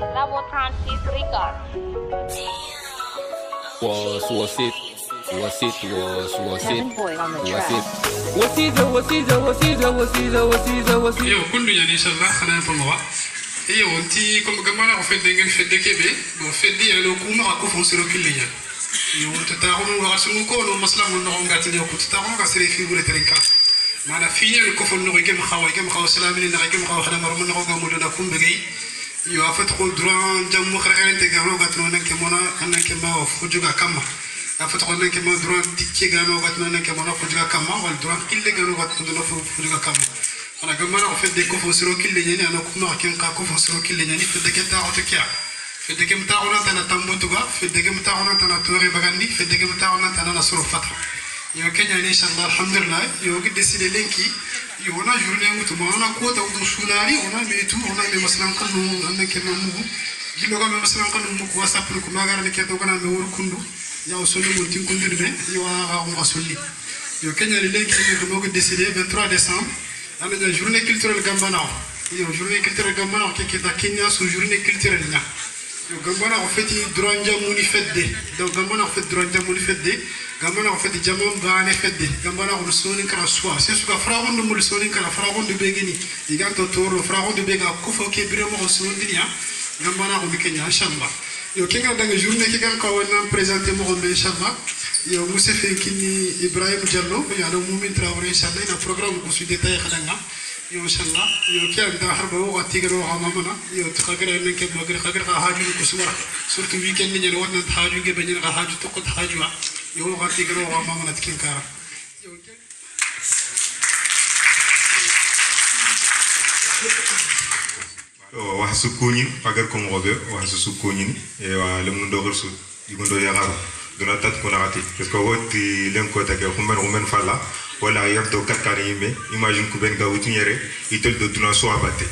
Level 36 Record. Was it? Kevin Boyd on the track. Yo, kundu yani inshallah khana fa mawa. Iyo onti comme gamana en fait dengen fait de kebe, bon fait di alo kuma ko fon sero kilinya. Yo tata ko wa sumu ko no maslam no ngati ne ko tata ko sere fi bure terenka. Mana fini ko fon no gem khawa salamin na gem khawa khana mar no ko mo na kum begay. Yo afat ko droit jamu khare te gamo gatno nanke mona ananke ma fujuga kama. afat ko nanke ma droit tikki gano gatno nanke mona fujuga kama wal droit ille gano gatno no fujuga kama. Ana gamana ko fedde ko fon sero kille nyani ana kuma ken ka ko fon sero kille nyani fedde ke ta oto kia. Fedde ke mta ona tana tambutuga fedde ke mta ona tana tore bagandi fedde ke mta ona tana na soro fatra. Yo kenya ni inshallah alhamdulillah yo gidde sile lenki yo na journée mutu ma ona ko ta udu sunari ona me tu ona me maslan kanu annake mamu gillo ko me maslan kanu mu ko whatsapp ko magara ne ke to kana me wor kundu yaw sonu mo tin kundu me yo wa ko asolli yo kenya ni lenki ko mo décidé 23 décembre ana la journée culturelle gambana yo journée culturelle gambana ke ta kenya su journée culturelle na yo gambana en fait droanja muni fedde donc gambana en fait droanja muni fedde gambana en fait jamam baane fedde gambana ko sonin kala soa c'est ce que fragondo mul sonin kala fragondo begini iganto toro fragondo bega ko fo ke biremo ko sondini ya gambana ko kenya inshallah yo kenga danga journée ki gan ko wona présenter mo be inshallah yo musse fe kini ibrahim diallo ya do mumin traoré inshallah na programme ko su détail khadanga yo inshallah yo kya da harba wo tigaro ha mamana yo takagara nenke magre khagar ka haju ko suwara surtout weekend ni wonna haju ge benina ka haju to ko haju yo wo tigaro ha mamana tikin kara yo wa sukuni pagar ko ngobe wa sukuni e wa le mundo gorsu yugo yagaro dona tat ko nagati parce que woti len ko take xumen falla wala yardo katkani yime imagine ku ben ga wutiniere itel do duna so abate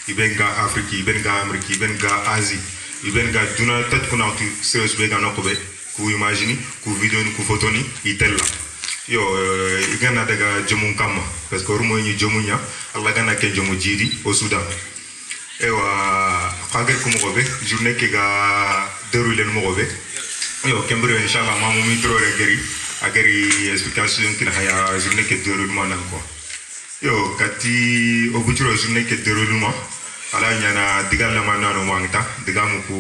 iben ga afrique iben ga amerique iben ga asie iben ga duna tat ko nagati serious be ga nokobe ku imagine ku video ni ku photo ni itel la yo igana daga jomun kama parce que rumo ni jomunya alla gana ke jomu jidi au soudan ewa fager ko mo be journée ke ga dérouler mo be yo kembere inshallah mamu mi trore agari explication kina haya journée ke déroulement nan ko yo kati obuturo journée ke déroulement ala nyana digal na manano mangta digamu ko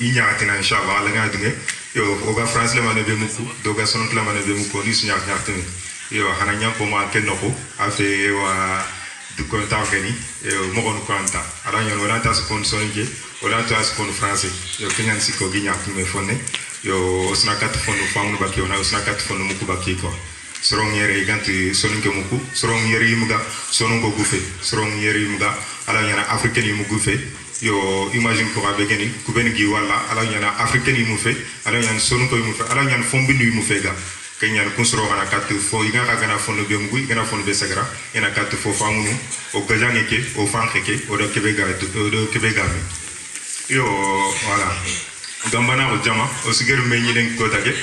inya tina inshallah ala nga dunge yo oga france le mané be muku doga son kla mané be muku ni sunya nyartene yo hana nyam ko ma kenoko afe wa du ko tawkeni yo mo ko anta ala nyano wala ta ko sonje wala ta ko français yo kenyan siko gi nyartene fonne yo osna kat fonu famu bakki ona osna kat fonu muku bakki ko sorong yere ganti soninke muku sorong yere yimuga sonongo gufe sorong yere yimuga ala nyana africain yimu gufe yo imagine ko abe geni ku ben gi wala ala nyana africain yimu fe ala nyana sonongo yimu fe ala nyana fombindu yimu fe ga kenyan kun soro ana kat fo yiga ka gana fonu be mugu gana fonu be sagra ena kat fo famunu o gajange ke o fanke ke o do kebe ga yo voilà gambana o jama o sigeru meñi len ko take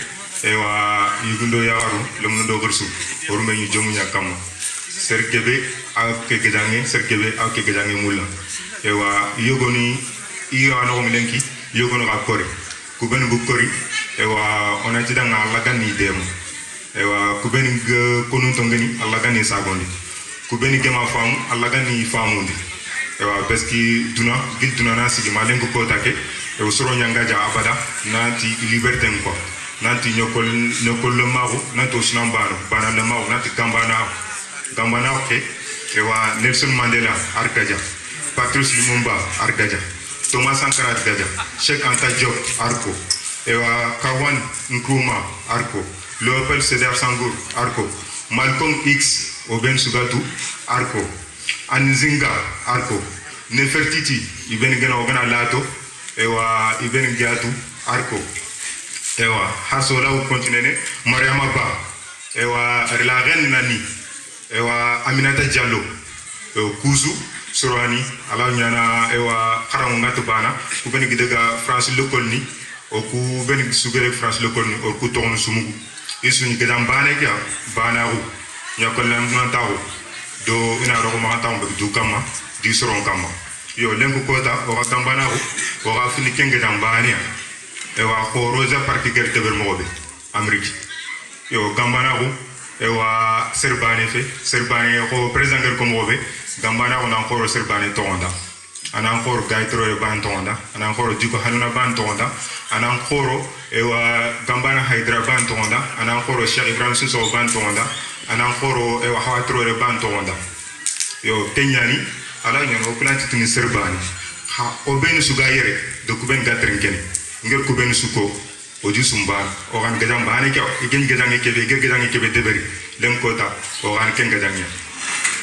ewa yugundo yawaru le mundo gorsu o meñi jomunya kama serkebe ak ke gajange mulla ewa yogoni iyo ano milenki yogono ka kore ku ben bu kori ewa ona tidanga lagani demo ewa ku ben konun tongani lagani sagondi ku ben gema famu lagani famundi ewa beski duna na sigi malen ko take e soro nyangaja abada nanti liberté ko nanti nyokol le maru nanto snambano bana le maru nanti gambana ke ewa Nelson Mandela arkaja Patrice Lumumba arkaja Thomas Sankara arkaja Cheikh Anta Diop arko ewa Kawan Nkrumah arko Léopold Sédar Senghor arko Malcolm X Oben Sugatu arko Anzinga arko Nefertiti ibn gana ogana lato ewa ibn giatu arko ewa hasola u continue Mariama Ba ewa la reine nani ewa Aminata Diallo kuzu sorani ala nyana ewa kharamu ngatu bana ku ben gidega France lokol ni o ku ben sugere France lokol ni o ku ton sumugu isuni gedam bana kya bana ru nyakol lam tawo do ina ro ma tawo be du kama di soron kama yo lenko kota o ga gambana o ga fini kenge dambania e wa ko roja parti gerte ber mobe Amérique yo gambana e wa serbane ko president ko mobe gambana ko nan ko serbane tonda anan ko gaitro e ban tonda anan ko diko hanuna ban tonda anan ko e wa gambana haidra ban tonda anan ko Cheikh Ibrahim Suso ban tonda anan ko e wa hawatro e ban tonda yo kenyani ala nyon o planti tuni serbani ha o ben suga yere do ku ben gatren ken ngel ku ben suko o jusumba o gan gadam bani ke igen gadam ke be gadam ke be deberi lem kota o gan ken gadam ya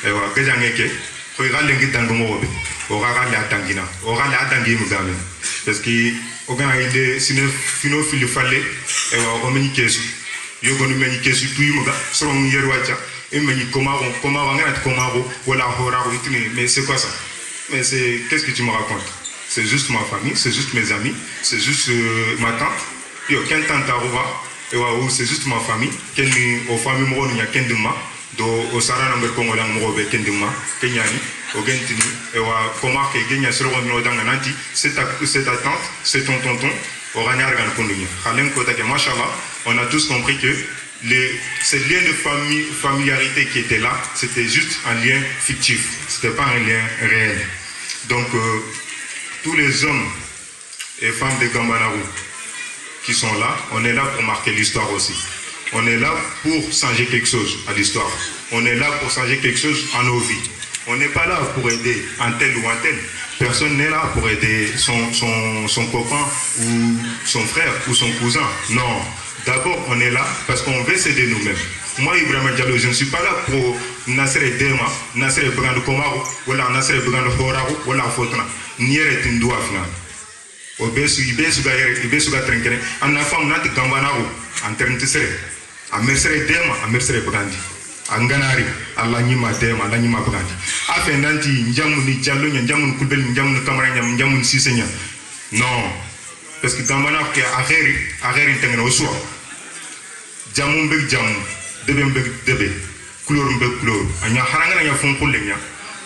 e wa gadam ke ko galle ngi tango mo be o ga galle atangina o galle atangi mu gamen parce que o gan ide sine fino fili falle e wa o meni kesu yo gonu meni kesu tuyi mu ga soron yer wacha et me dit comment voilà mais c'est quoi ça? Mais c'est qu'est-ce que tu me racontes? C'est juste ma famille, c'est juste mes amis, c'est juste ma tante. Yo ken tante arova et wa c'est juste ma famille. Ken o famille mo nya ken duma do o sara na mber ko ngolang mo be ken duma kenyani o gentini et wa comment que genya sero no danga nanti c'est ta tante, c'est ton tonton o ganya argan kondunya. Khalen ko ta ke machallah, on a tous compris que ce lien de familiarité qui était là, c'était juste un lien fictif, c'était pas un lien réel. Donc, tous les hommes et femmes de Gambanaru qui sont là, on est là pour marquer l'histoire aussi. On est là pour changer quelque chose à l'histoire. On est là pour changer quelque chose à nos vies. On n'est pas là pour aider un tel ou un tel. Personne n'est là pour aider son copain ou son frère ou son cousin. Non. D'abord, on est là parce qu'on veut s'aider nous-mêmes. Moi, Ibrahim Diallo, je ne suis pas là pour Nasser Dema, Nasser Brand Komaro, ou Nasser Brand Horaro, ou la Fotna. Niere Tindoua final. Obesu, Ibesu Gatrinkere, en enfant, Nat Gambanaro, en termes de serre. A Mercer Dema, a Mercer Brandi. Anganari, Allah Nima Dema, Allah Nima Brandi. Afin Nanti, Njamouni Diallo, Njamoun Koubel, Njamoun Kamaranya, Njamoun Sisenya. Non. Parce que Gambana qui a agéri tengene osua jamu mbek jamu debe mbek debe couleur mbek couleur anya haranga nya fon kullenya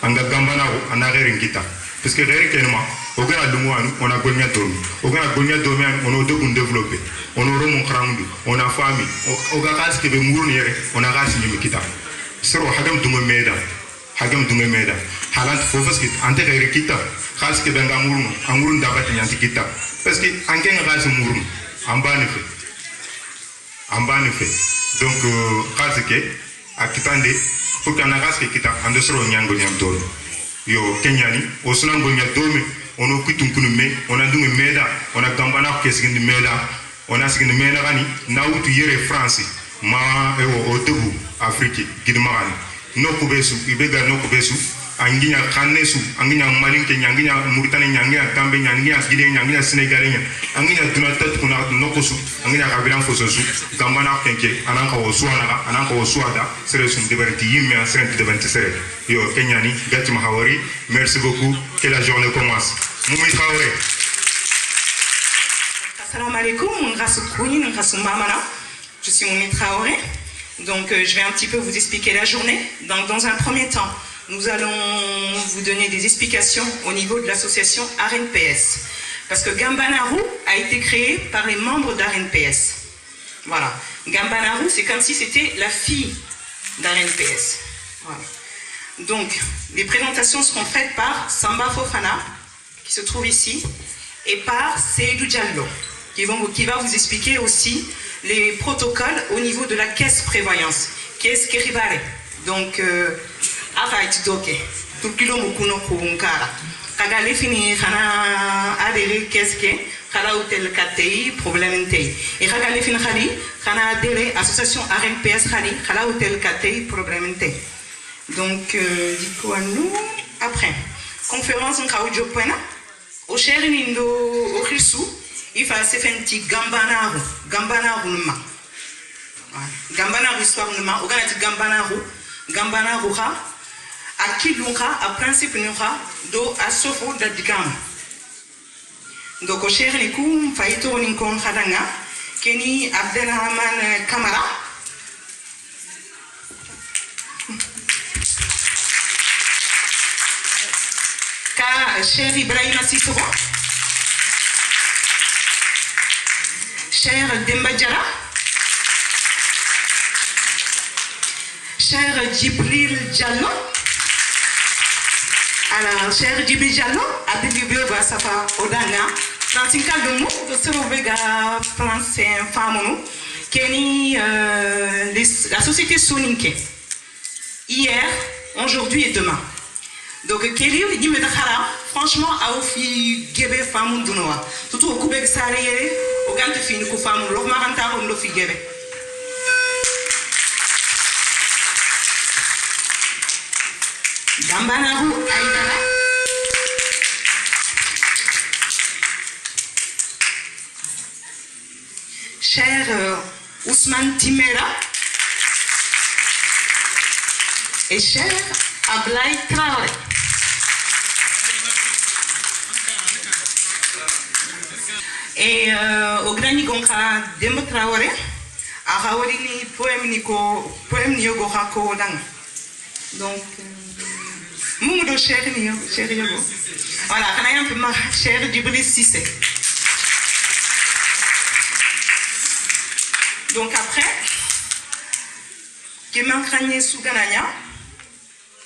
anga Gambana ko ana agéri ngita parce que agéri kenema o gana dumwanu on a golnya domi o gana golnya domi on a de kun développer on a romo khrandu on a famille o ga kas ke be murun yere on a gas ni kita sero hagam dum meda halant fofas kit ante agéri kita khas ke benga murun dabat nyanti kita parce que en gagne grâce mourum en bas ne fait donc grâce que à kitande pour qu'on a grâce que kita en dessous on yango nyam dol yo kenyani o sunan go nyadome on a kutum kunume on a dungu meda on a gambana kesgindi meda on a sigindi meda gani na utu yere France ma o tebu Afrique gidmagani no kubesu ibega no kubesu anginya kanesu anginya malinke nyanginya Mauritanie nyanginya Gambie nyanginya Guinée nyanginya Sénégal anginya dunatat kuna nokosu anginya kabilan fososu gambana kenke ananka osuana ananka osuada seresun deberti yimme asrent deberti sere yo kenyani gati mahawari merci beaucoup que la journée commence Moumi Traoré. Assalamu alaikum, je suis Moumi Traoré. Donc je vais un petit peu vous expliquer la journée. Donc dans un premier temps, nous allons vous donner des explications au niveau de l'association RNPS. Parce que Gambanaru a été créé par les membres d'RNPS. Voilà. Gambanaru, c'est comme si c'était la fille d'RNPS. Voilà. Donc, les présentations seront faites par Samba Fofana, qui se trouve ici, et par Seydou Diallo, qui va vous expliquer aussi les protocoles au niveau de la caisse prévoyance. Qu'est-ce qui ribare? Donc, Afaït Doke, tout kilo mukuno kubunkara. Kagale fini khana adere qu'est-ce que khala hotel KTI problème TI. Et kagale fini khali khana adere association RNPS khali khala hotel KTI problème TI. Donc, dites nous après. Conférence en Kaoujo Pena, au chéri Nindo, au Chrisou, il va se faire un petit Gambanaru Numa. Gambanaru histoire Numa, au Ganati Gambanaru ha, à qui l'onra, à principe n'aura, do à sofo d'adigam. Donc, au chéri Nikou, Faito Ninkon Khadanga, Kenny Abdelrahman Kamara. cher Ibrahim Sissoko, cher Demba Diarra, cher Djibril Diallo, alors cher Djibril Diallo, Adilibio Basafa Odanga, Francine Kaldoumou, de Serovega français Famonou, Kenny, la société Soninke, hier, aujourd'hui et demain. Donc, Kelly, il dit, mais franchement, à Ofi, Gebe, Famou, Dunoa. Tout au Koubek Salé, au Gante Fin, Koufamou, l'Ormaranta, on l'Ofi Gebe. Gambanaru, Aïdala. Cher Ousmane Timera. Et cher Ablaï Traoré. Et au Grani Gonka Demo Traoré, à Raorini poème Niogo Hako Dang. Donc, Moudo cher Yogo. Voilà, on a un peu ma chère Djibril Cissé. Donc après, qui m'entraîne Souganania,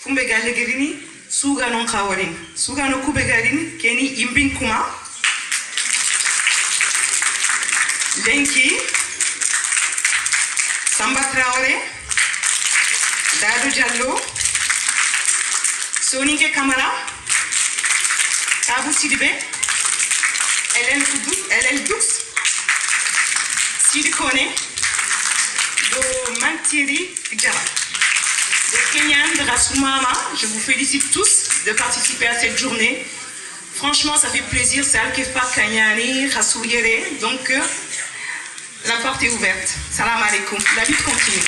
Fumbega Legerini, Souganon Kawarin, Sougano Kubegarini, Kenny Imbin Kuma. Denki, Samba Traoré, Dadou Diallo, Sonike Kamara, Kabou Sidibé, Hélène Doux, Sidi Kone, de Mantiri Djara. De Kenyan, de Rassoumama, je vous félicite tous de participer à cette journée. Franchement, ça fait plaisir, c'est Al-Kefa Kanyani, Rassouyere, donc la porte est ouverte. Salam alaikum. La lutte continue.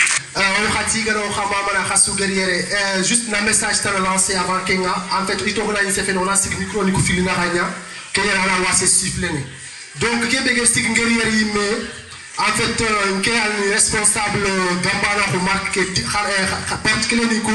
Juste un message à lancer avant Kenya. En fait, il y a un phénomène qui est micro ni kufili na Kenya. Kenya na wase siffler. Donc, qui est stic guerrier en fait, qui est responsable Gambana remarque que particulièrement niku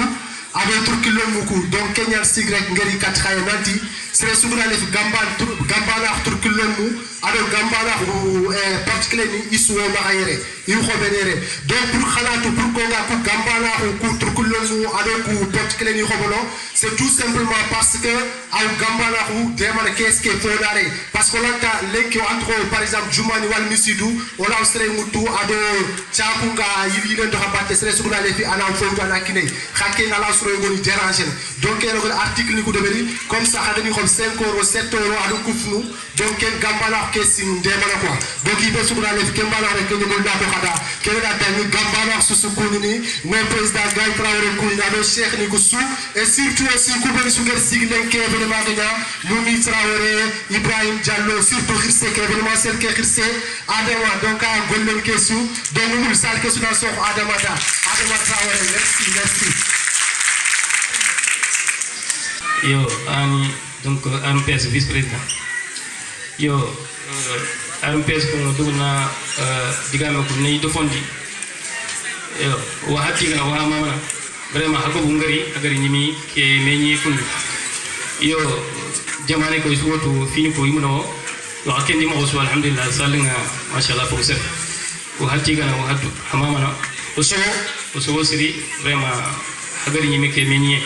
avec truc le muku. Donc, Kenya sigrek ngeri katray nanti. C'est le souverain de Gambana truc le mu. Alors Gambana ou particulièrement ici au Mahayere, il revenait. Donc pour Khalatou, pour Konga, pour Gambana ou pour Trukulonu, alors pour particulièrement Robono, c'est tout simplement parce que à Gambana ou demande qu'est-ce qu'il faut l'arrêter. Parce qu'on a l'équipe entre par exemple Jumani Wal Misidou, on a aussi Moutou, Ado Tchakunga, il est de rabattre, c'est sur la lévi, à l'enfant à la kiné, Haken à la soirée dérange. Donc il y a un article comme ça, il y a 5 €, 7 € à l'Okoufnou, donc Gambana. Donc il faut sur la lèvre que malade que nous n'avons pas que la dernière Gambana sous ce commune, mais président Gaï Traoré Kouina, le Cheikh Nikousou, et surtout aussi Koubeni Souger Siglen qui est événement gagnant, Moumi Traoré, Ibrahim Diallo, surtout Hirse qui est événement celle qui est Hirse, Adama, donc à Golden Kessou, donc nous le savons que c'est dans son Adama Traoré, merci. Yo, Ani, donc AMPS vice-président. Yo, AMPS ko dugna digame ko ne do fondi wa hatiga wa mama vraiment hako bungari agari nyimi ke menyi kundu yo jamane ko suwoto fini ko yumuno wa kendi mo so alhamdulillah salinga mashallah ko sef wa hatiga wa hatu hamama na oso siri vraiment agari nyimi ke menyi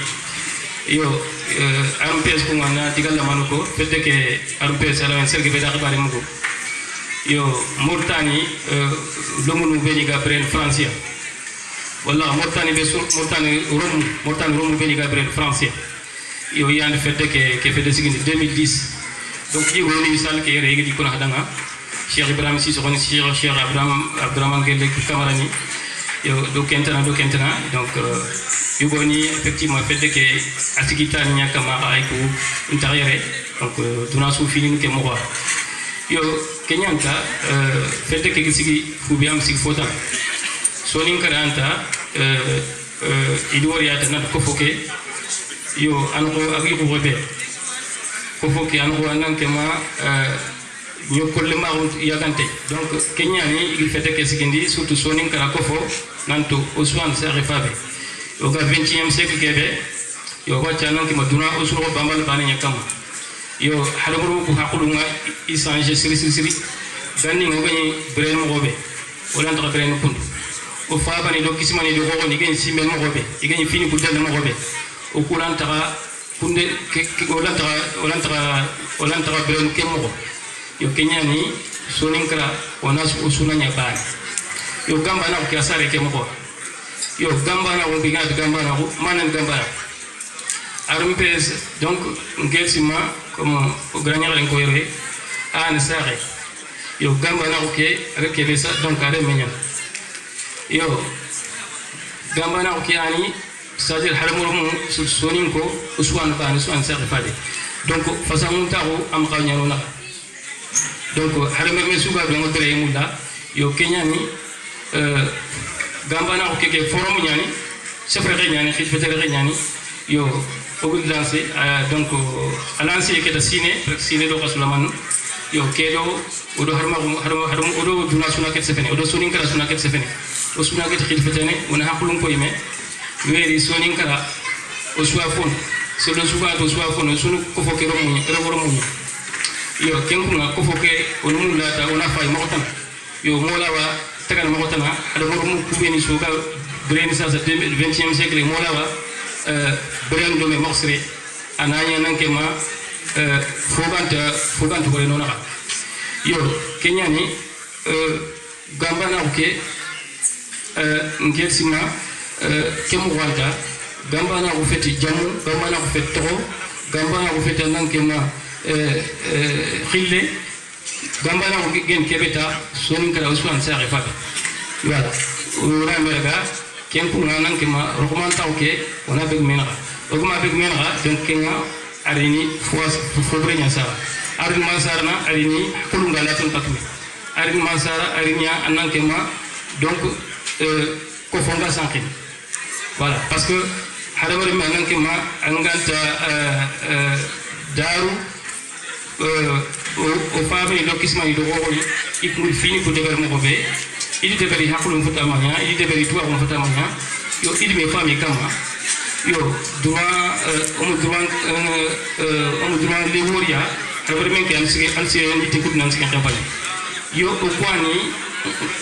yo AMPS ko ngana digalla manuko fedde ke AMPS ala en serge be da xabare muko yo Mauritanie lomunu beni ga pren francia wala Mauritanie be sur Mauritanie Rome beni ga pren francia yo yande fedde ke fedde sigini 2010 donc yi woni sal ke yere di ko na danga Cheikh Ibrahim Sissoko Cheikh Abdourahmane Gelle Camarani yo do kentana donc yugoni effectivement fedde ke atigita nyaka ma ay ko intérieur donc duna su fini ke mo yo kenyanta fedde ke sigi fubiam sigi fota sonin karanta idori ata na ko foke yo anko agi ko be ko foke anko anan ke ma nyokolle ma yagante donc kenyani il fedde ke sigi surtout sonin kara ko fo nanto oswan sa refabe au 20e siècle kebe yo ko tianon ki maduna osuro bambal bani nyakama yo halagoro ko hakulunga isanje siri ganni ngani brain mo gobe wala ndaka brain kundu o fa bani do kismani do gogo ni gen simel mo gobe igen fini budal mo gobe o kuran taka kunde wala ndaka brain kemo yo kenyani soninkra ona usunanya ban yo gamba na ko asare kemo yo gamba na ko bigat gamba na ko manan gamba RMPS donc ngelsima comme grand ko yore an sare yo gamba na ko ke avec les ça donc ale menya yo gamba na ko ke ani c'est-à-dire haramo soninko uswan ban uswan sare fade donc façon tawo am xawnyano na donc harame me suga be ngotre yimula yo kenyani gamba na ko ke forum nyani chefre nyani xifetere nyani yo ogul lancé donc a lancé ke da sine do kasulaman yo kedo odo harma odo duna suna ke sefene odo sonin kala suna ke sefene o suna ke xifetene wona hakulun ko yime weri sonin kala o suafon so do suba to suafon sunu ko foke romo yo kenkuna ko foke onu lata ona fay makotan yo molawa tagal makotana ado romo kubeni so ga breni sa 20e siècle molawa brem do me moxre ananya nanke ma foganta ko nona yo kenyani gamba na oke ngelsima kemu wanta gamba na ko feti jamu gamba na ko fet to gamba na ko feti nanke ma khille gamba na ko gen kebeta sonin kala usman sare fa wala ura merga ken ko nan ke ma roman tawke ona beg menara oguma beg menara donc kenga arini fo brenya sara arin masarna arini kulunga la ton patmi arin masara arinya anan ke ma donc ko fonga sankin voilà parce que haramari ma anan ke ma anganta daru o famille do kisma do ko ikul fini ko degar mo ko be il devait y avoir un photamania, il devait y avoir un photamania. Yo, il me fait mes camas. Yo, on me demande les moria. Vraiment qu'il y a un petit coup de nancy campagne. Yo, au point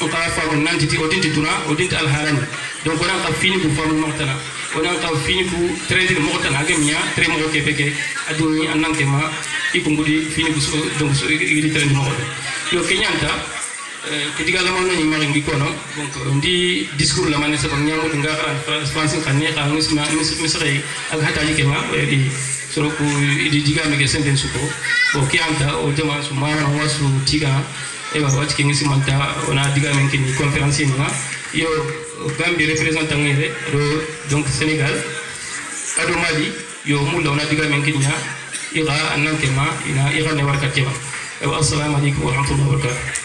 on va faire un nanti audit al harani. Donc on a fini pour faire une mortana. On a fini pour traiter le mortana. Agemia, très mort kepeke, adoni anankema, ikungudi fini pour donc il est très mort. Yo, Kenyanta. Ketika lama nani maring di kono donc di discours la mané sa nyamu nga français kan ne kan misray ak hataji kema di soro ko di diga me ke senten suko o kianta o jama su mara wasu tiga e ba wati ngisi manta ona diga men kin conférence ni yo Gambie représentant ngere donc Sénégal ado Mali yo mulla ona diga men kin ya ira anan kema ina ira ne warka kema assalamu alaikum wa rahmatullahi wa barakatuh